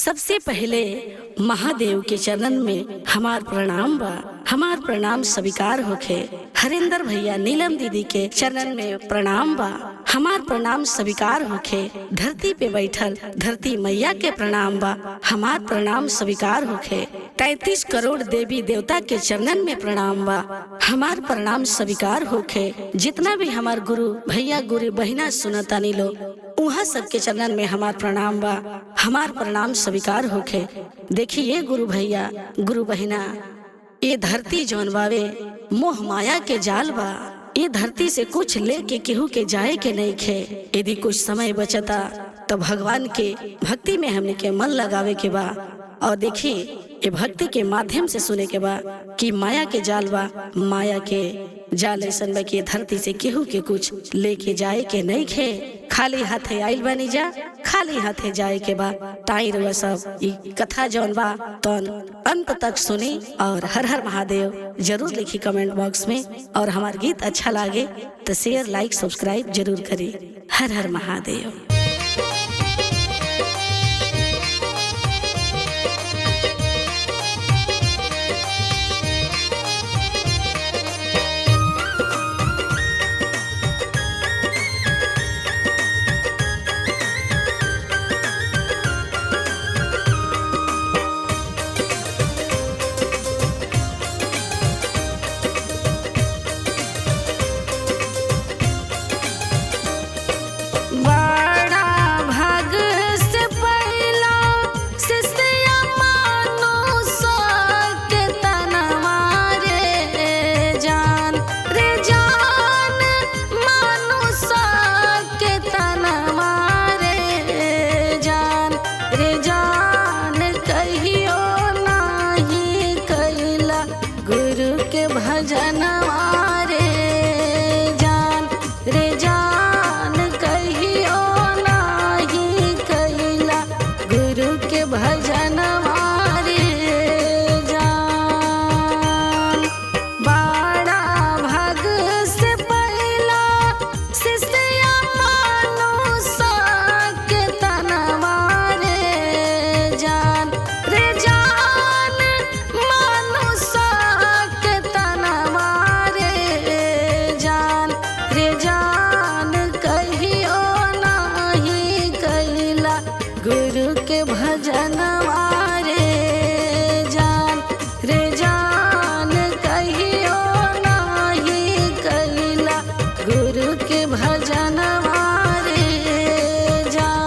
सबसे पहले महादेव के चरणन में हमार प्रणाम बा। हमार प्रणाम स्वीकार होखे। हरिंदर भैया नीलम दीदी के चरणन में प्रणाम बा। हमार प्रणाम स्वीकार होखे। धरती पे बैठल धरती मैया के प्रणाम बा। हमार प्रणाम स्वीकार होखे। 33 करोड़ देवी देवता के चरणन में प्रणाम बा। हमार प्रणाम स्वीकार होखे। जितना भी हमार गुरु भैया गुरु बहिना सुनतानी लो उहाँ सबके चरणन में हमार प्रणाम बा। हमार प्रणाम स्वीकार होखे। देखिए गुरु भैया गुरु बहिना, ये धरती जौन बावे मोह माया के जाल बा। ये धरती से कुछ लेके केहू के जाए के नहीं खे। यदि कुछ समय बचता तो भगवान के भक्ति में हमने के मन लगावे के बा। और देखिए ये भक्ति के माध्यम से सुने के बा कि माया के जाल बा। माया के जाल ऐसन बा कि धरती से केहू के कुछ लेके जाए के नहीं खे। खाली हाथे आइल बनी जा, खाली हाथे जाए के बा। ताई रुआ सब ई कथा जौन बा तौन अंत तक सुनी और हर हर महादेव जरूर लिखी कमेंट बॉक्स में। और हमार गीत अच्छा लागे तो शेयर लाइक सब्सक्राइब जरूर करी। हर हर महादेव। भजनवा रे जान रे जान कहियो नाही कैला गुरु के भजनवा रे जान। बड़ा भाग से पहला शिष्य मानुष के तनवा रे जान रे जान मानुष गुरु के भजनवा रे जान रे जान कहियो नाही कैला गुरु के भजनवा रे जान।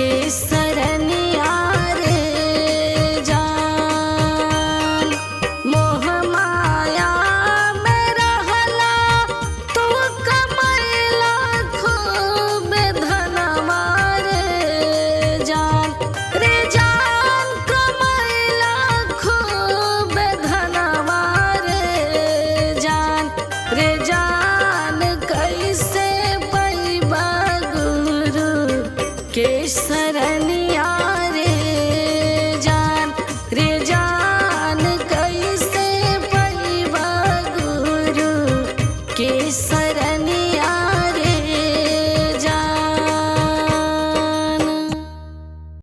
केसरिया